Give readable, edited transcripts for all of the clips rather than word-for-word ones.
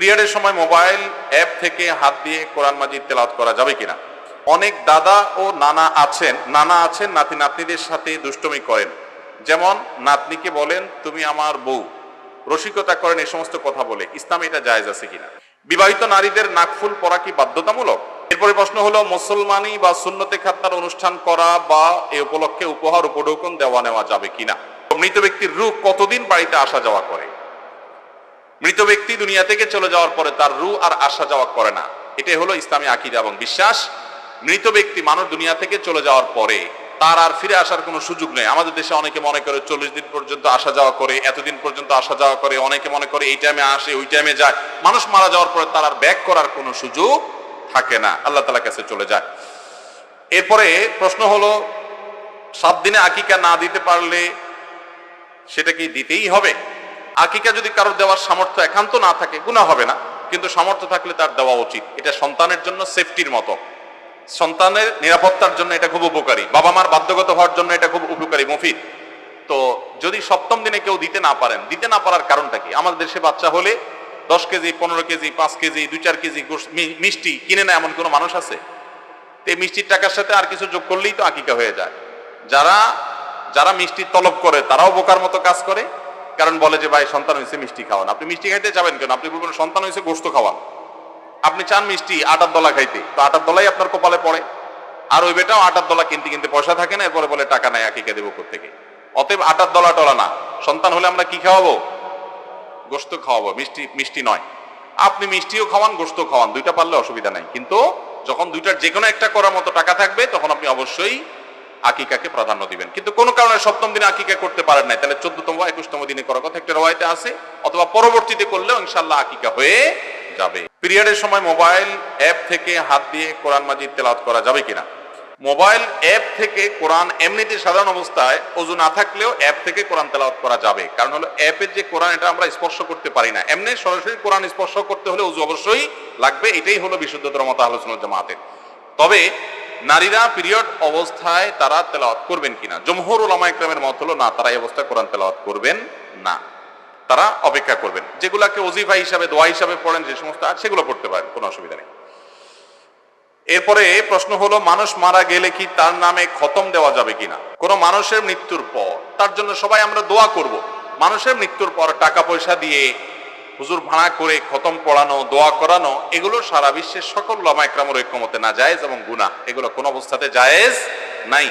পিরিয়ডের সময় mobile app থেকে হাত দিয়ে কোরআন মাজিদ তেলাওয়াত করা যাবে কিনা। অনেক দাদা ও নানা আছেন নাতি নাতনিদের সাথে দুষ্টুমি করেন, যেমন নাতনিকে বলেন তুমি আমার বউ, রসিকতা করেন, এই সমস্ত কথা বলে। ইসলামে এটা জায়েজ আছে কিনা। বিবাহিত নারীদের নাকফুল পরা কি বাধ্যতামূলক? এরপরে প্রশ্ন হলো মুসলমানি বা সুন্নতে খাতনার অনুষ্ঠান করা বা এই উপলক্ষে উপহার উপঢৌকন দেওয়া নেওয়া যাবে কিনা। মৃত ব্যক্তির রূহ কতদিন বাড়িতে আসা যাওয়া করে? মৃত ব্যক্তি দুনিয়া থেকে চলে যাওয়ার পরে তার রূহ আর আসা যাওয়া করে না, এটাই হলো ইসলামী আকীদা এবং বিশ্বাস। মৃত ব্যক্তি মানুষ দুনিয়া থেকে চলে যাওয়ার পরে তার আর ফিরে আসার কোনো সুযোগ নেই। আমাদের দেশে অনেকে মনে করে 40 দিন পর্যন্ত আসা যাওয়া করে, এতদিন পর্যন্ত আসা যাওয়া করে, অনেকে মনে করে এই টাইমে আসে ওই টাইমে যায়। মানুষ মারা যাওয়ার পরে তার আর ব্যাক করার কোনো সুযোগ থাকে না, আল্লাহ তাআলার কাছে চলে যায়। এরপরে প্রশ্ন হলো 7 দিনে আকিকা না দিতে পারলে সেটা কি দিতেই হবে? আকিকা যদি কারোর দেওয়ার সামর্থ্য একান্ত না থাকে গুনাহ হবে না, কিন্তু সামর্থ্য থাকলে তার দেওয়া উচিত। এটা সন্তানের জন্য সেফটির মতো, সন্তানের নিরাপত্তার জন্য এটা খুব উপকারী, বাবা মার বাধ্যগত হওয়ার জন্য এটা খুব উপকারী, মুফিদ। তো যদি 7ম দিনে কেউ দিতে না পারার কারণটা কি? আমাদের দেশে বাচ্চা হলে 10 কেজি 15 কেজি 5 কেজি 2-4 কেজি মিষ্টি কিনে নেয় এমন কোনো মানুষ আছে? এই মিষ্টির টাকার সাথে আর কিছু যোগ করলেই তো আকিকা হয়ে যায়। যারা মিষ্টি তলব করে তারাও বোকার মতো কাজ করে, কারণ বলে যে ভাই সন্তান হয়েছে মিষ্টি খাওয়ান। আপনি মিষ্টি খাইতে যাবেন কেন? আপনি বলবেন সন্তান হয়েছে গোশত খাওয়ান। আপনি চান মিষ্টি আটার দলা খাইতে, তো আটার দলাই আপনার কপালে পড়ে। আর ওই বেটাও আটার দলা কিনতে পয়সা থাকে না, এরপরে বলে টাকা নাই, আকিকা দেবো কোত্থেকে। অতএব আটার দলা টলা না, সন্তান হলে আমরা কি খাওয়াবো? গোশত খাওয়াবো, মিষ্টি নয়। আপনি মিষ্টিও খাওয়ান গোশত খাওয়ান, দুইটা পারলে অসুবিধা নাই, কিন্তু যখন দুইটার যে কোনো একটা করার মতো টাকা থাকবে তখন আপনি অবশ্যই আকিকাকে প্রাধান্য দিবেন। কিন্তু কোন কারণে 7ম দিনে আকিকা করতে পারেন নাই, তাহলে 14তম বা 21তম দিনে করার কথা একটা রওয়ায়েতে আছে, অথবা পরবর্তীতে করলেও ইনশাআল্লাহ আকিকা হয়ে যাবে। পিরিয়ডের সময় মোবাইল অ্যাপ থেকে হাত দিয়ে কোরআন মাজিদ তেলাওয়াত করা যাবে কিনা। মোবাইল অ্যাপ থেকে কোরআন এমনিতে সাধারণ অবস্থায় ওযু না থাকলেও অ্যাপ থেকে কোরআন তেলাওয়াত করা যাবে, কারণ হলো অ্যাপের যে কোরআন এটা আমরা স্পর্শ করতে পারি না। এমনি সরাসরি কোরআন স্পর্শ করতে হলে ওযু অবশ্যই লাগবে, এটাই হলো বিশুদ্ধতর মত আহলে সুন্নাত জামাতের। তবে নারীরা পিরিয়ড অবস্থায় তারা তেলাওয়াত করবেন কিনা, জমহুর উলামা ইকরামের মত হলো না, তারা এই অবস্থায় কোরআন তেলাওয়াত করবেন না, তারা অপেক্ষা করবেন। যেগুলাকে ওজিফা হিসাবে দোয়া হিসাবে পড়েন যে সমস্ত আর সেগুলো পড়তে পারেন, কোনো অসুবিধা নেই। এরপরে প্রশ্ন হলো মানুষ মারা গেলে কি তার নামে খতম দেওয়া যাবে কিনা। কোন মানুষের মৃত্যুর পর তার জন্য সবাই আমরা দোয়া করব। মানুষের মৃত্যুর পর টাকা পয়সা দিয়ে হুজুর ভাড়া করে খতম পড়ানো, দোয়া করানো, এগুলো সারা বিশ্বের সকল উলামা ইকরামের ঐক্যমতে নাজায়েজ এবং গুনাহ, এগুলো কোন অবস্থাতে জায়েজ নাই।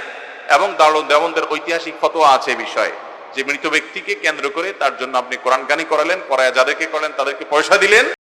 এবং দারুল দেওবন্দের ঐতিহাসিক ফতোয়া আছে এই বিষয়ে, যে মৃত ব্যক্তিকে কেন্দ্র করে তার জন্য আপনি কোরআন গানি করালেন, করায় যাদেরকে করেন তাদেরকে পয়সা দিলেন,